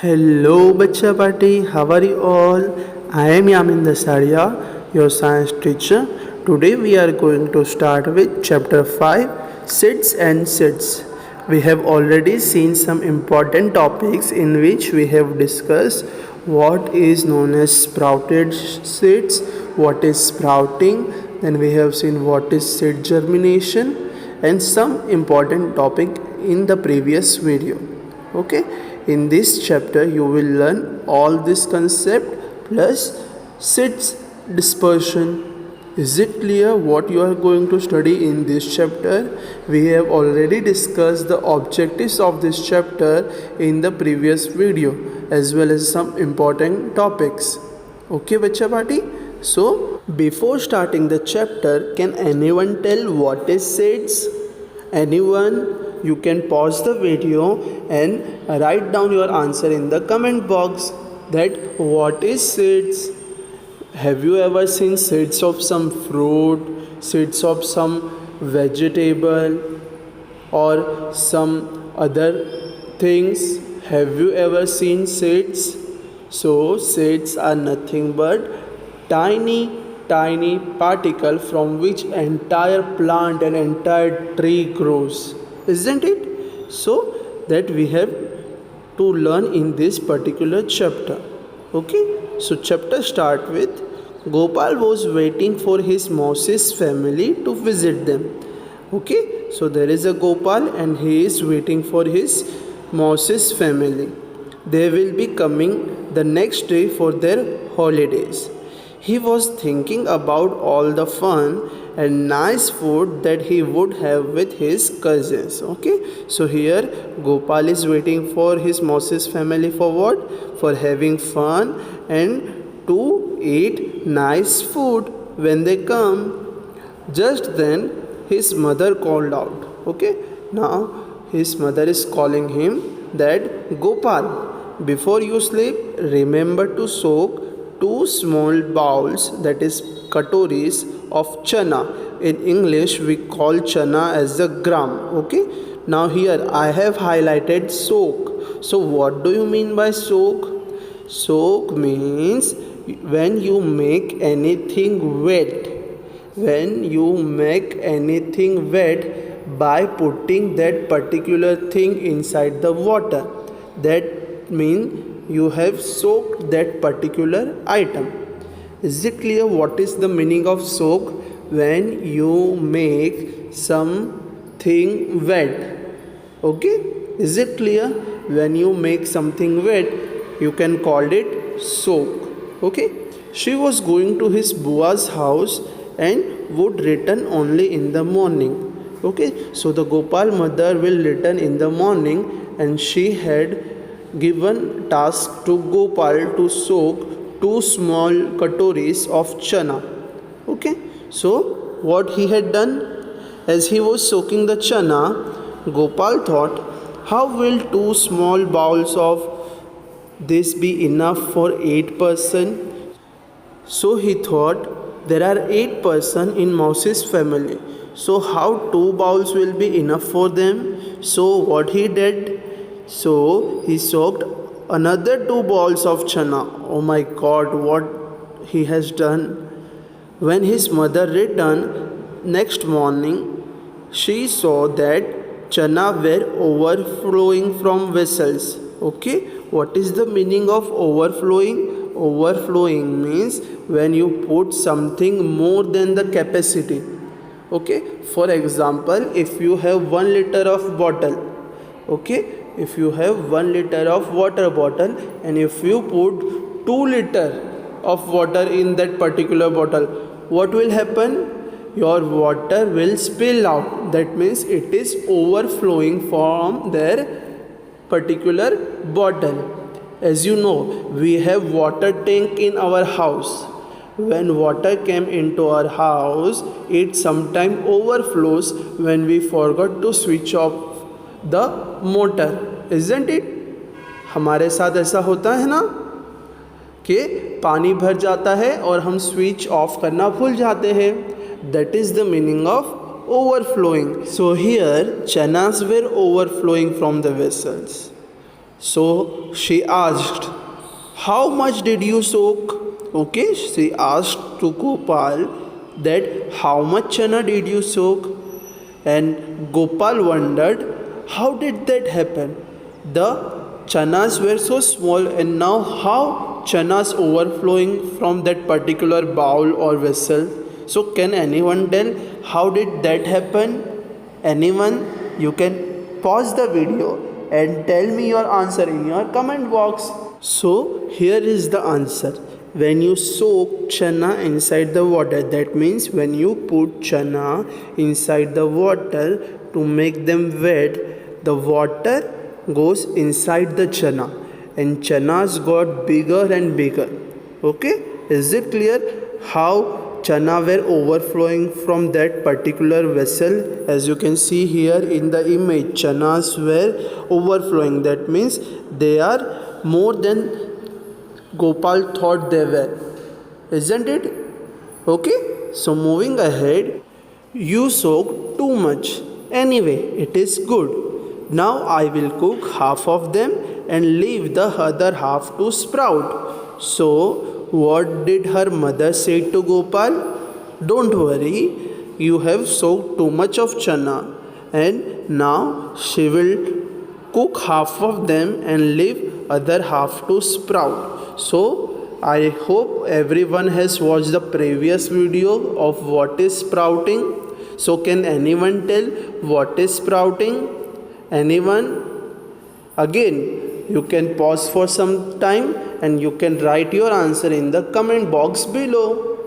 Hello, Bacha Party. How are you all? I am Yamin Dasaria, your science teacher. Today we are going to start with chapter 5 Seeds and Seeds. We have already seen some important topics in which we have discussed what is known as sprouted seeds, what is sprouting, then we have seen what is seed germination, and some important topic in the previous video. Okay, in this chapter you will learn all this concept plus seeds dispersion. Is it clear what you are going to study in this chapter? We have already discussed the objectives of this chapter in the previous video as well as some important topics. Okay, bacha party? So before starting the chapter, can anyone tell what is seeds? Anyone? You can pause the video and write down your answer in the comment box that what is seeds. Have you ever seen seeds of some fruit, seeds of some vegetable or some other things? Have you ever seen seeds? So seeds are nothing but tiny particle from which entire plant and entire tree grows, isn't it? So that we have to learn in this particular chapter. Okay, so chapter start with Gopal was waiting for his Moses family to visit them. Okay, so there is a Gopal and he is waiting for his Moses family. They will be coming the next day for their holidays. He was thinking about all the fun and nice food that he would have with his cousins. Okay, so here Gopal is waiting for his Moses family for what? For having fun and to eat nice food when they come. Just then his mother called out. Okay, now his mother is calling him that Gopal, before you sleep, remember to soak two small bowls, that is katoris of chana. In English we call chana as a gram. Okay, now here I have highlighted soak. So what do you mean by soak? Soak means when you make anything wet. When you make anything wet by putting that particular thing inside the water, that means you have soaked that particular item. Is it clear what is the meaning of soak? When you make something wet. Okay, is it clear? When you make something wet, you can call it soak. Okay, she was going to his bua's house and would return only in the morning. Okay, so the Gopal mother will return in the morning and she had given task to Gopal to soak two small katoris of chana. Okay, so what he had done, as he was soaking the chana, Gopal thought, how will two small bowls of this be enough for 8 person? So he thought, there are 8 person in Moses family, so how two bowls will be enough for them? So what he did, so he soaked another two bowls of chana. Oh my god, what he has done. When his mother returned next morning, she saw that chana were overflowing from vessels. Okay, what is the meaning of overflowing? Overflowing means when you put something more than the capacity. Okay, for example, if you have 1 liter of bottle, okay, if you have 1 liter of water bottle and if you put 2 liter of water in that particular bottle, what will happen? Your water will spill out. That means it is overflowing from their particular bottle. As you know, we have water tank in our house. When water came into our house, it sometimes overflows when we forgot to switch off the motor, isn't it? हमारे साथ ऐसा होता है ना कि पानी भर जाता है और हम स्विच ऑफ करना भूल जाते हैं. That is the meaning of overflowing. So here chanas were overflowing from the vessels. So she asked, how much did you soak? Okay, she asked to Gopal that how much chana did you soak? And Gopal wondered, how did that happen? The chanas were so small, and now how chanas overflowing from that particular bowl or vessel? So can anyone tell how did that happen? Anyone? You can pause the video and tell me your answer in your comment box. So here is the answer. When you soak chana inside the water, that means when you put chana inside the water to make them wet, the water goes inside the chana and chanas got bigger and bigger. Okay, is it clear how chana were overflowing from that particular vessel? As you can see here in the image, chanas were overflowing. That means they are more than Gopal thought they were, isn't it? Okay, so moving ahead, you soak too much. Anyway, it is good. Now I will cook half of them and leave the other half to sprout. So, what did her mother say to Gopal? Don't worry, you have soaked too much of chana, and now she will cook half of them and leave other half to sprout. So I hope everyone has watched the previous video of what is sprouting. So can anyone tell what is sprouting? Anyone? Again, you can pause for some time and you can write your answer in the comment box below.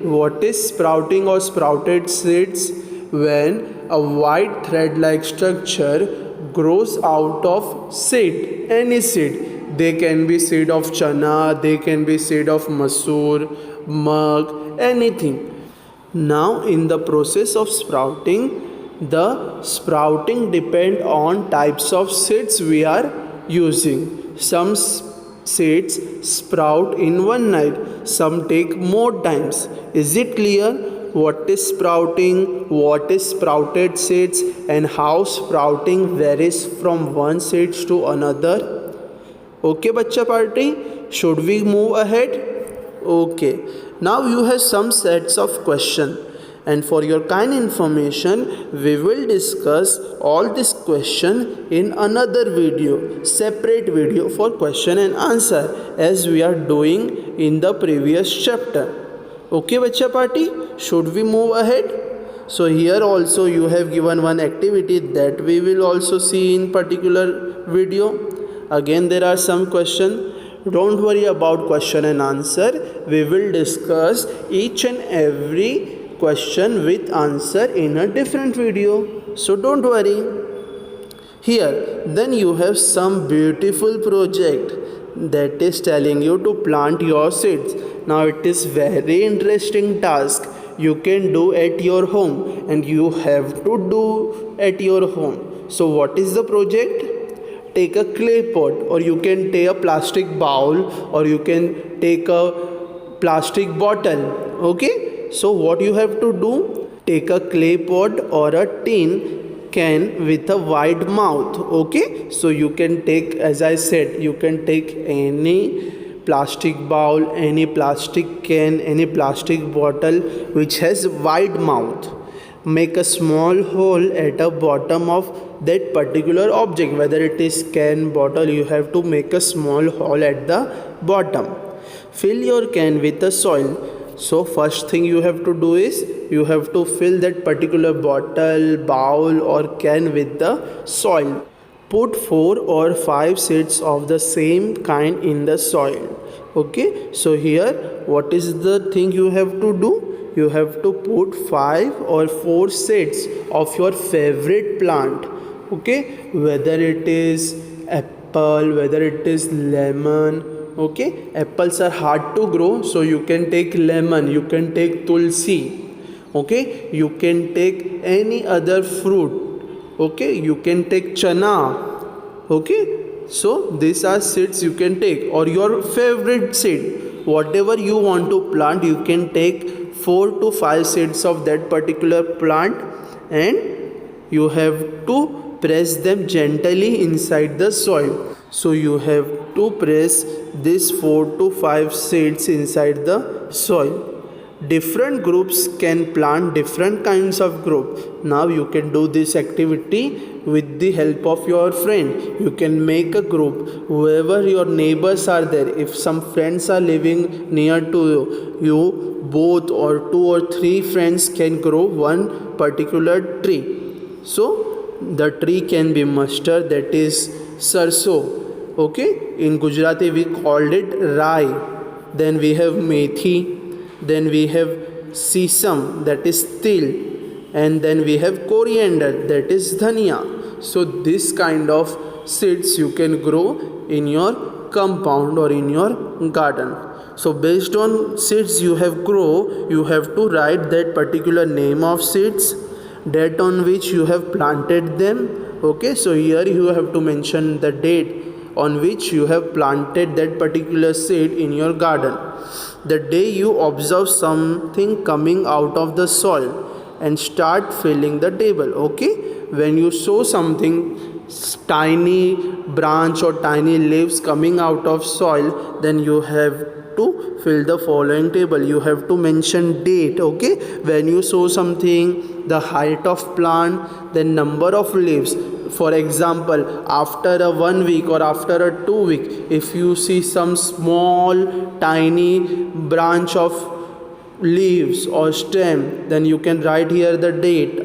What is sprouting or sprouted seeds? When a white thread-like structure grows out of seed, any seed. They can be seed of chana, they can be seed of masoor, mug, anything. Now in the process of sprouting, the sprouting depend on types of seeds we are using. Some seeds sprout in one night, some take more times. Is it clear what is sprouting, what is sprouted seeds, and how sprouting varies from one seeds to another? Okay, bacha party, should we move ahead? Okay, now you have some sets of questions, and for your kind information, we will discuss all this question in another video, separate video for question and answer, as we are doing in the previous chapter. Okay, bacha party, should we move ahead? So here also you have given one activity that we will also see in particular video. Again there are some questions. Don't worry about question and answer. We will discuss each and every question with answer in a different video. So don't worry. Here then you have some beautiful project that is telling you to plant your seeds. Now it is very interesting task you can do at your home, and you have to do at your home. So what is the project? Take a clay pot, or you can take a plastic bowl, or you can take a plastic bottle. Okay, so what you have to do? Take a clay pot or a tin can with a wide mouth. Okay, so you can take, as I said, you can take any plastic bowl, any plastic can, any plastic bottle which has wide mouth. Make a small hole at the bottom of that particular object, whether it is can, bottle, you have to make a small hole at the bottom. Fill your can with the soil. So first thing you have to do is you have to fill that particular bottle, bowl or can with the soil. Put 4 or 5 seeds of the same kind in the soil. Okay, so here what is the thing you have to do? You have to put 5 or 4 seeds of your favorite plant. Okay, whether it is apple, whether it is lemon. Okay, apples are hard to grow, so you can take lemon, you can take tulsi. Okay, you can take any other fruit. Okay, you can take chana. Okay, so these are seeds you can take, or your favorite seed, whatever you want to plant, you can take 4 to 5 seeds of that particular plant, and you have to press them gently inside the soil. So you have to press these 4 to 5 seeds inside the soil. Different groups can plant different kinds of group. Now you can do this activity with the help of your friend. You can make a group. Whoever your neighbors are there, if some friends are living near to you, both or 2 or 3 friends can grow one particular tree. So the tree can be mustard, that is sarso. Okay, in Gujarati we called it rai. Then we have methi. Then we have sesame, that is til, and then we have coriander, that is dhania. So this kind of seeds you can grow in your compound or in your garden. So based on seeds you have grow, you have to write that particular name of seeds, date on which you have planted them. Okay, so here you have to mention the date on which you have planted that particular seed in your garden. The day you observe something coming out of the soil and start filling the table. Okay, when you saw something tiny branch or tiny leaves coming out of soil, then you have to fill the following table. You have to mention date. Okay, when you saw something, the height of plant, then number of leaves. For example, after a 1 week or after a 2 week, if you see some small tiny branch of leaves or stem, then you can write here the date.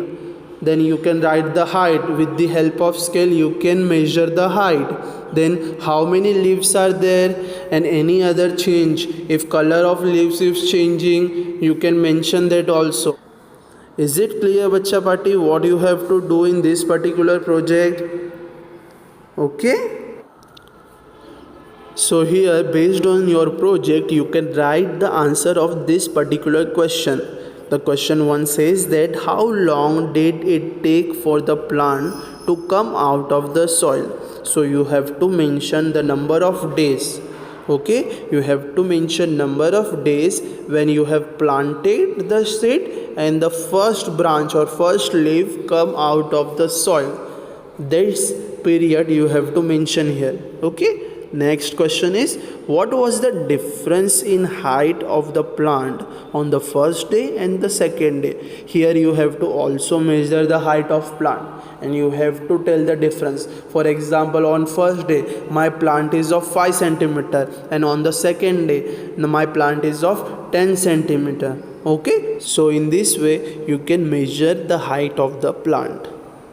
Then you can write the height. With the help of scale you can measure the height. Then how many leaves are there and any other change. If color of leaves is changing, you can mention that also. Is it clear, Bacha Party, what you have to do in this particular project? Okay. So here, based on your project, you can write the answer of this particular question. The question 1 says that how long did it take for the plant to come out of the soil? So you have to mention the number of days. Okay, you have to mention number of days when you have planted the seed and the first branch or first leaf come out of the soil. This period you have to mention here. Okay. Next question is, what was the difference in height of the plant on the first day and the second day? Here you have to also measure the height of plant and you have to tell the difference. For example, on first day my plant is of 5 centimeter and on the second day my plant is of 10 centimeter. Okay, so in this way you can measure the height of the plant.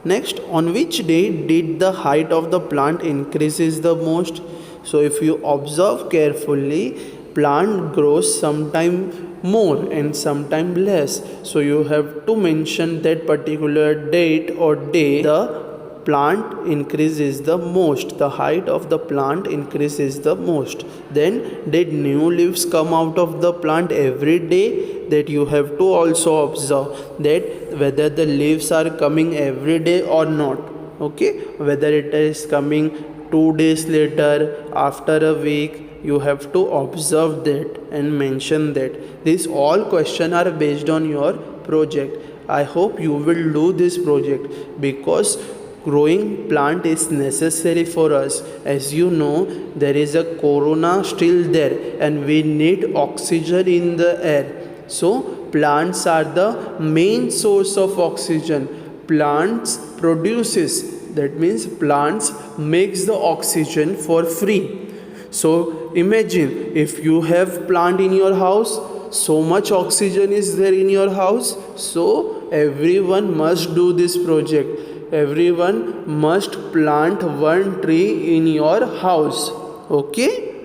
Next, on which day did the height of the plant increases the most? So if you observe carefully, plant grows sometime more and sometime less. So you have to mention that particular date or day the plant increases the most. The height of the plant increases the most. Then did new leaves come out of the plant every day? That you have to also observe that whether the leaves are coming every day or not. Okay, whether it is coming 2 days later, after a week, you have to observe that and mention that. These all questions are based on your project. I hope you will do this project because growing plant is necessary for us. As you know, there is a corona still there and we need oxygen in the air. So plants are the main source of oxygen. Plants produces, that means plants makes the oxygen for free. So imagine if you have plant in your house, so much oxygen is there in your house. So everyone must do this project. Everyone must plant one tree in your house. Okay,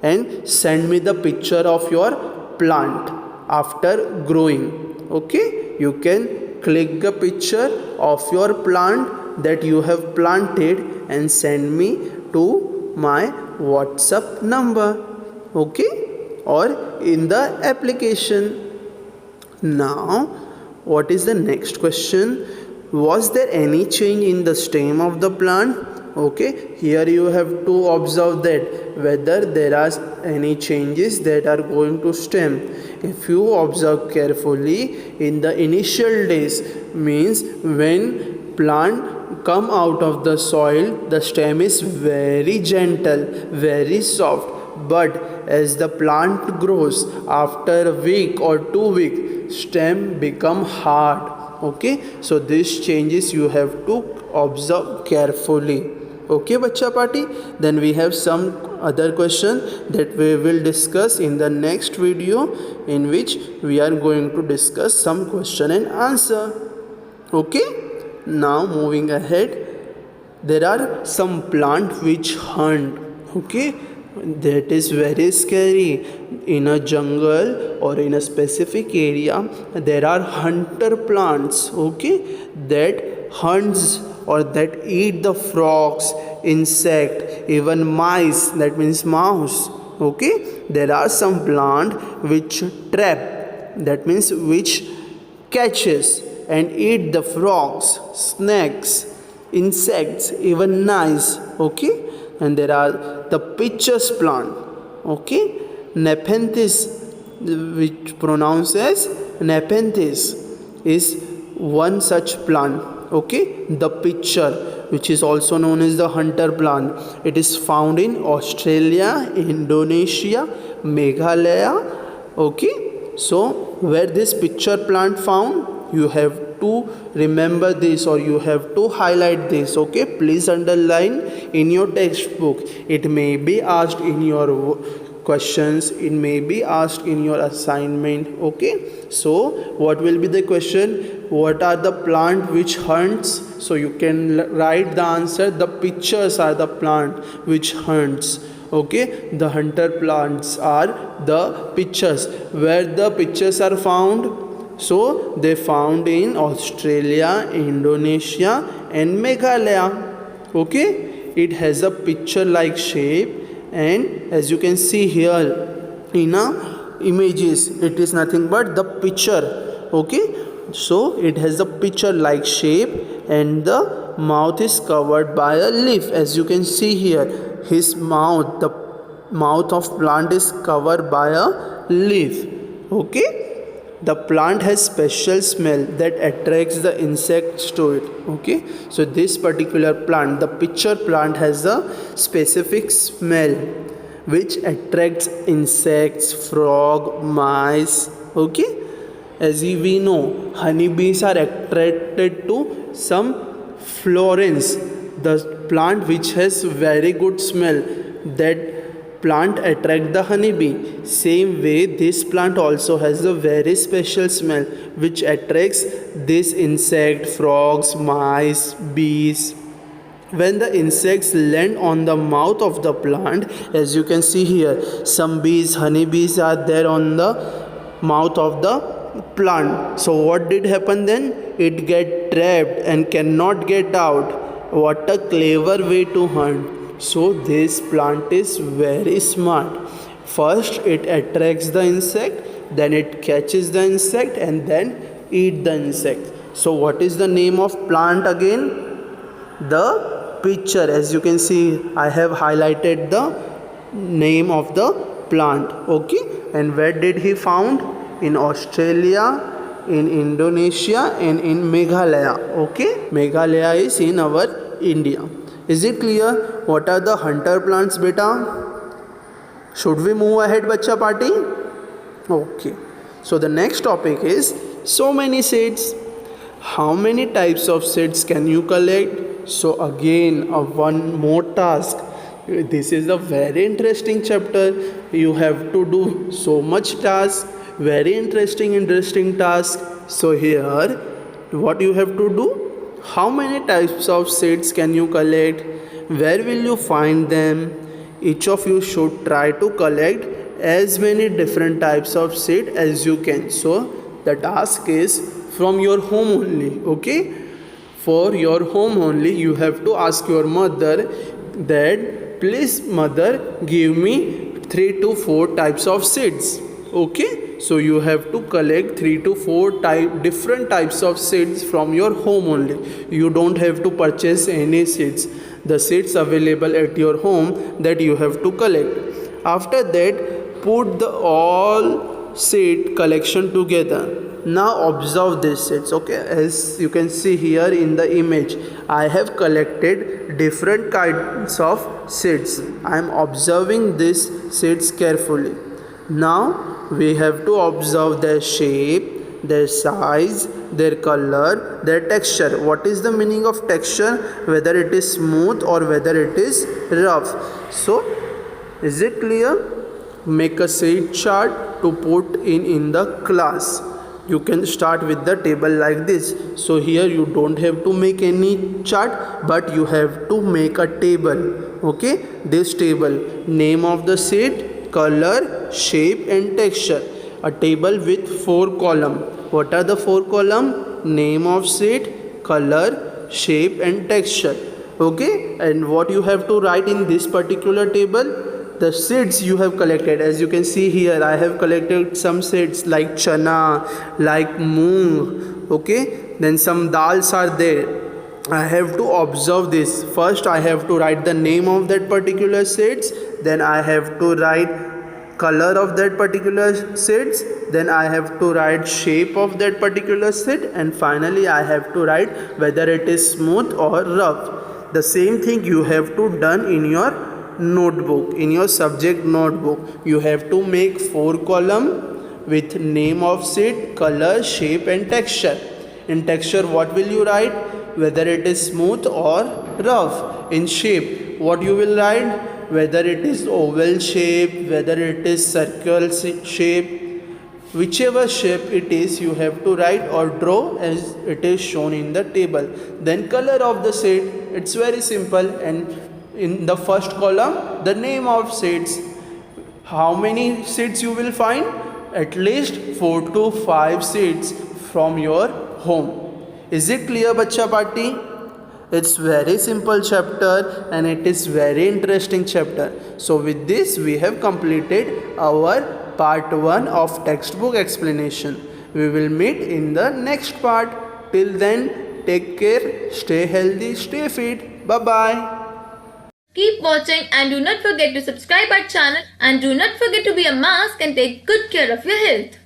and send me the picture of your plant after growing. Okay, you can click the picture of your plant that you have planted and send me to my WhatsApp number. Okay, or in the application. Now what is the next question? Was there any change in the stem of the plant? Okay, here you have to observe that whether there are any changes that are going to stem. If you observe carefully, in the initial days, means when plant come out of the soil, the stem is very gentle, very soft. But as the plant grows, after a week or 2 weeks, stem become hard. Okay, so these changes you have to observe carefully. Okay, bacha party. Then we have some other question that we will discuss in the next video, in which we are going to discuss some question and answer. Okay, now moving ahead, there are some plant which hunt. Okay, that is very scary. In a jungle or in a specific area, there are hunter plants, okay, that hunts or that eat the frogs, insect, even mice, that means mouse. Okay, there are some plant which trap, that means which catches and eat the frogs, snakes, insects, even mice. Okay, and there are the pitcher's plant. Okay, nepenthes, which pronounced as nepenthes, is one such plant. Okay, the pitcher, which is also known as the hunter plant, it is found in Australia, Indonesia, Meghalaya. Okay, so where this pitcher plant found, you have to remember this, or you have to highlight this. Okay, please underline in your textbook. It may be asked in your questions, it may be asked in your assignment. Okay, so what will be the question? What are the plant which hunts? So you can write the answer. The pitchers are the plant which hunts. Okay, the hunter plants are the pitchers. Where the pitchers are found? So they found in Australia, Indonesia and Meghalaya. Okay, it has a pitcher like shape, and as you can see here in images, it is nothing but the pitcher. Okay, so it has a pitcher like shape, and the mouth is covered by a leaf. As you can see here, his mouth, the mouth of plant is covered by a leaf. Okay, the plant has special smell that attracts the insects to it. Okay, so this particular plant, the pitcher plant, has a specific smell which attracts insects, frog, mice. Okay, as we know, honeybees are attracted to some florins, the plant which has very good smell. That plant attract the honeybee. Same way, this plant also has a very special smell which attracts this insect, frogs, mice, bees. When the insects land on the mouth of the plant, as you can see here, some bees, honeybees are there on the mouth of the plant. So what did happen then? It get trapped and cannot get out. What a clever way to hunt. So this plant is very smart. First it attracts the insect, then it catches the insect, and then eat the insect. So what is the name of plant again? The pitcher. As you can see, I have highlighted the name of the plant. Okay, and where did he found? In Australia, in Indonesia and in Meghalaya. Okay, Meghalaya is in our India. Is it clear? What are the hunter plants, beta? Should we move ahead, bacha party? Okay, so the next topic is so many seeds. How many types of seeds can you collect? So again, one more task. This is a very interesting chapter. You have to do so much task. Very interesting task. So here, what you have to do? How many types of seeds can you collect? Where will you find them? Each of you should try to collect as many different types of seed as you can. So the task is from your home only. Okay, for your home only, you have to ask your mother that, please mother, give me 3 to 4 types of seeds. Okay, so you have to collect 3 to 4 different types of seeds from your home only. You don't have to purchase any seeds. The seeds available at your home, that you have to collect. After that, put the all seed collection together. Now observe these seeds. Okay, as you can see here in the image, I have collected different kinds of seeds. I am observing these seeds carefully. Now we have to observe their shape, their size, their color, their texture. What is the meaning of texture? Whether it is smooth or whether it is rough. So is it clear? Make a seed chart to put in the class. You can start with the table like this. So here you don't have to make any chart, but you have to make a table. Okay, this table, name of the seed, color, shape and texture. A table with 4 columns. What are the 4 columns? Name of seed, color, shape and texture. Okay, and what you have to write in this particular table? The seeds you have collected. As you can see here, I have collected some seeds like chana, like moong. Okay, then some dals are there. I have to observe this. First I have to write the name of that particular seeds, then I have to write color of that particular seeds, then I have to write shape of that particular seed, and finally I have to write whether it is smooth or rough. The same thing you have to done in your notebook, in your subject notebook. You have to make 4 columns with name of seed, color, shape and texture. In texture, what will you write? Whether it is smooth or rough. In shape, what you will write? Whether it is oval shape, whether it is circle shape. Whichever shape it is, you have to write or draw as it is shown in the table. Then color of the seed, it's very simple. And in the first column, the name of seeds. How many seeds you will find? At least 4 to 5 seeds from your home. Is it clear, Bacha Party? It's very simple chapter and it is very interesting chapter. So with this we have completed our part 1 of textbook explanation. We will meet in the next part. Till then, take care, stay healthy, stay fit. Bye bye. Keep watching and do not forget to subscribe our channel, and do not forget to wear a mask and take good care of your health.